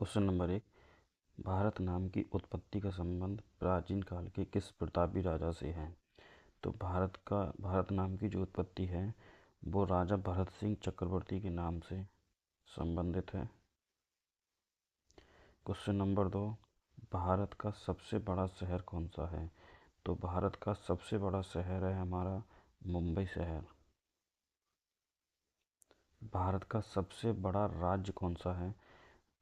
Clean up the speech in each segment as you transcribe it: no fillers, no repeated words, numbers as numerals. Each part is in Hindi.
Question number 1। भारत नाम की उत्पत्ति का संबंध प्राचीन काल के किस प्रतापी राजा से है? तो भारत नाम की जो उत्पत्ति है वो राजा भरत सिंह चक्रवर्ती के नाम से संबंधित है। Question number 2। भारत का सबसे बड़ा शहर कौन सा है? तो भारत का सबसे बड़ा शहर है हमारा मुंबई शहर। भारत का सबसे बड़ा राज्य कौन सा है?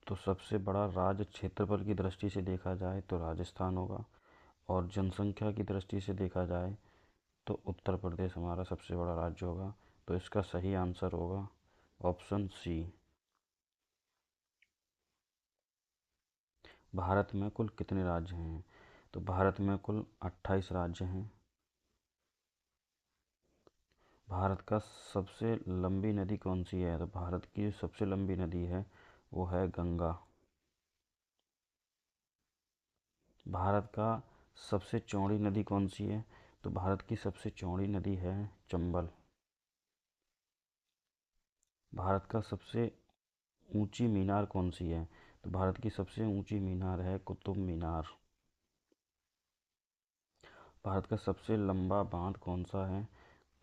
तो सबसे बड़ा राज्य क्षेत्रफल की दृष्टि से देखा जाए तो राजस्थान होगा, और जनसंख्या की दृष्टि से देखा जाए तो उत्तर प्रदेश हमारा सबसे बड़ा राज्य होगा। तो इसका सही आंसर होगा ऑप्शन सी। भारत में कुल कितने राज्य हैं? तो भारत में कुल 28 राज्य हैं। भारत का सबसे लंबी नदी कौन सी है? तो भारत की सबसे लंबी नदी है वो है गंगा। भारत का सबसे चौड़ी नदी कौन सी है? तो भारत की सबसे चौड़ी नदी है चंबल। भारत का सबसे ऊंची मीनार कौन सी है? तो भारत की सबसे ऊंची मीनार है कुतुब मीनार। भारत का सबसे लंबा बांध कौन सा है?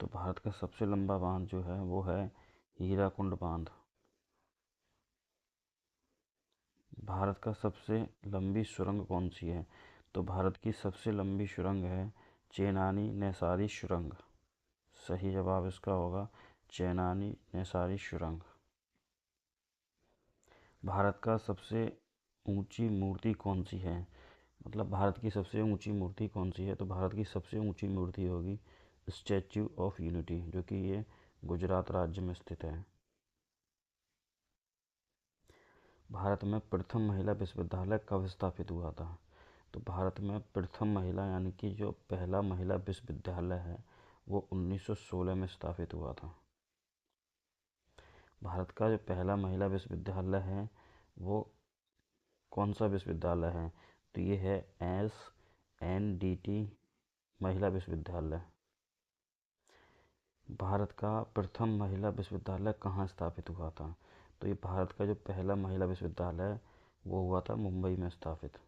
तो भारत का सबसे लंबा बांध जो है वो है हीराकुंड बांध। भारत का सबसे लंबी सुरंग कौन सी है? तो भारत की सबसे लंबी सुरंग है चेनानी नैसारी सुरंग। सही जवाब इसका होगा चेनानी नैसारी सुरंग। भारत का सबसे ऊंची मूर्ति कौन सी है? मतलब भारत की सबसे ऊंची मूर्ति कौन सी है? तो भारत की सबसे ऊंची मूर्ति होगी स्टैच्यू ऑफ यूनिटी, जो कि ये गुजरात राज्य में स्थित है। भारत में प्रथम महिला विश्वविद्यालय कब स्थापित हुआ था? तो भारत में प्रथम महिला यानी कि जो पहला महिला विश्वविद्यालय है वो 1916 में स्थापित हुआ था। भारत का जो पहला महिला विश्वविद्यालय है वो कौन सा विश्वविद्यालय है? तो ये है SNDT महिला विश्वविद्यालय। भारत का प्रथम महिला विश्वविद्यालय कहाँ स्थापित हुआ था? तो ये भारत का जो पहला महिला विश्वविद्यालय है वो हुआ था मुंबई में स्थापित।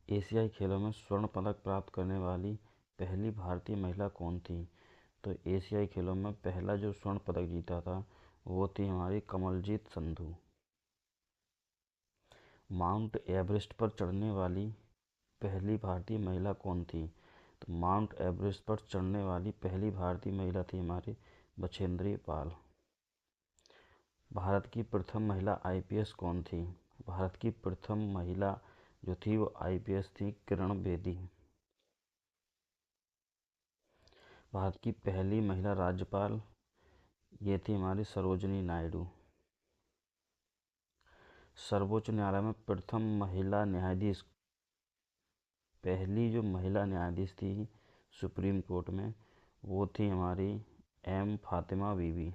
एशियाई खेलों में स्वर्ण पदक प्राप्त करने वाली पहली भारतीय महिला कौन थी? तो एशियाई खेलों में पहला जो स्वर्ण पदक जीता था वो थी हमारी कमलजीत संधू। माउंट एवरेस्ट पर चढ़ने वाली पहली भारतीय महिला कौन थी? तो माउंट एवरेस्ट पर चढ़ने वाली पहली भारतीय महिला थी हमारी बछेंद्री पाल। भारत की प्रथम महिला IPS कौन थी? भारत की प्रथम महिला जो थी वो IPS थी किरण बेदी। भारत की पहली महिला राज्यपाल ये थी हमारी सरोजनी नायडू। सर्वोच्च न्यायालय में प्रथम महिला न्यायाधीश, पहली जो महिला न्यायाधीश थी सुप्रीम कोर्ट में वो थी हमारी M फातिमा बीबी।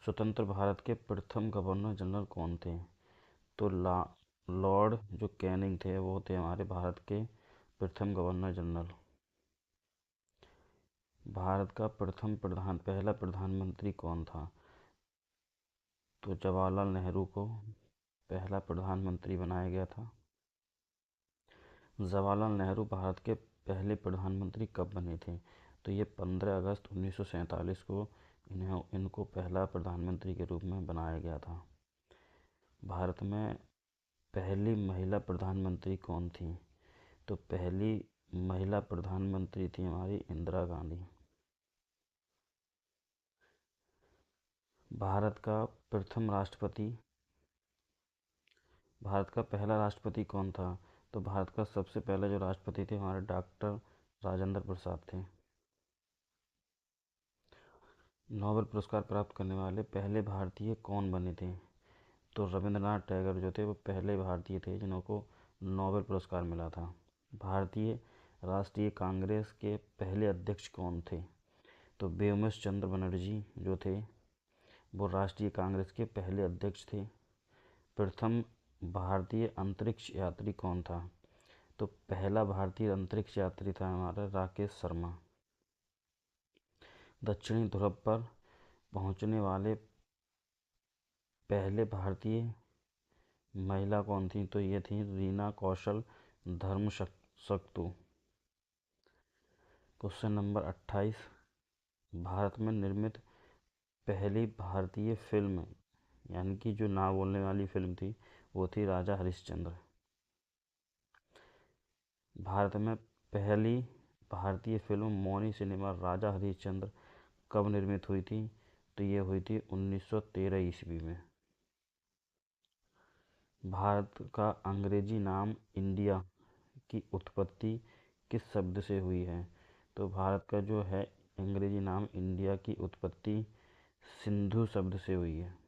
स्वतंत्र भारत के प्रथम गवर्नर जनरल कौन थे? तो लॉर्ड जो कैनिंग थे वो थे हमारे भारत के प्रथम गवर्नर जनरल। भारत का पहला प्रधानमंत्री कौन था? तो जवाहरलाल नेहरू को पहला प्रधानमंत्री बनाया गया था। जवाहरलाल नेहरू भारत के पहले प्रधानमंत्री कब बने थे? तो ये 15 अगस्त 1947 को इनको पहला प्रधानमंत्री के रूप में बनाया गया था। भारत में पहली महिला प्रधानमंत्री कौन थी? तो पहली महिला प्रधानमंत्री थी हमारी इंदिरा गांधी। भारत का प्रथम राष्ट्रपति, भारत का पहला राष्ट्रपति कौन था? तो भारत का सबसे पहले जो राष्ट्रपति थे हमारे डॉक्टर राजेंद्र प्रसाद थे। नोबेल पुरस्कार प्राप्त करने वाले पहले भारतीय कौन बने थे? तो रविंद्रनाथ टैगोर जो थे वो पहले भारतीय थे जिनको नोबेल पुरस्कार मिला था। भारतीय राष्ट्रीय कांग्रेस के पहले अध्यक्ष कौन थे? तो व्योमेश चंद्र बनर्जी जो थे वो राष्ट्रीय कांग्रेस के पहले अध्यक्ष थे। प्रथम भारतीय अंतरिक्ष यात्री कौन था? तो पहला भारतीय अंतरिक्ष यात्री था हमारा राकेश शर्मा। दक्षिणी ध्रुव पर पहुंचने वाले पहले भारतीय महिला कौन थी? तो ये थी रीना कौशल धर्मशक्तु। क्वेश्चन नंबर 28, भारत में निर्मित पहली भारतीय फिल्म, यानी कि जो ना बोलने वाली फिल्म थी, वो थी राजा हरिश्चंद्र। भारत में पहली भारतीय फिल्म मौनी सिनेमा राजा हरिश्चंद्र कब निर्मित हुई थी? तो ये हुई थी 1913 ईस्वी में। भारत का अंग्रेजी नाम इंडिया की उत्पत्ति किस शब्द से हुई है? तो भारत का जो है अंग्रेजी नाम इंडिया की उत्पत्ति सिंधु शब्द से हुई है।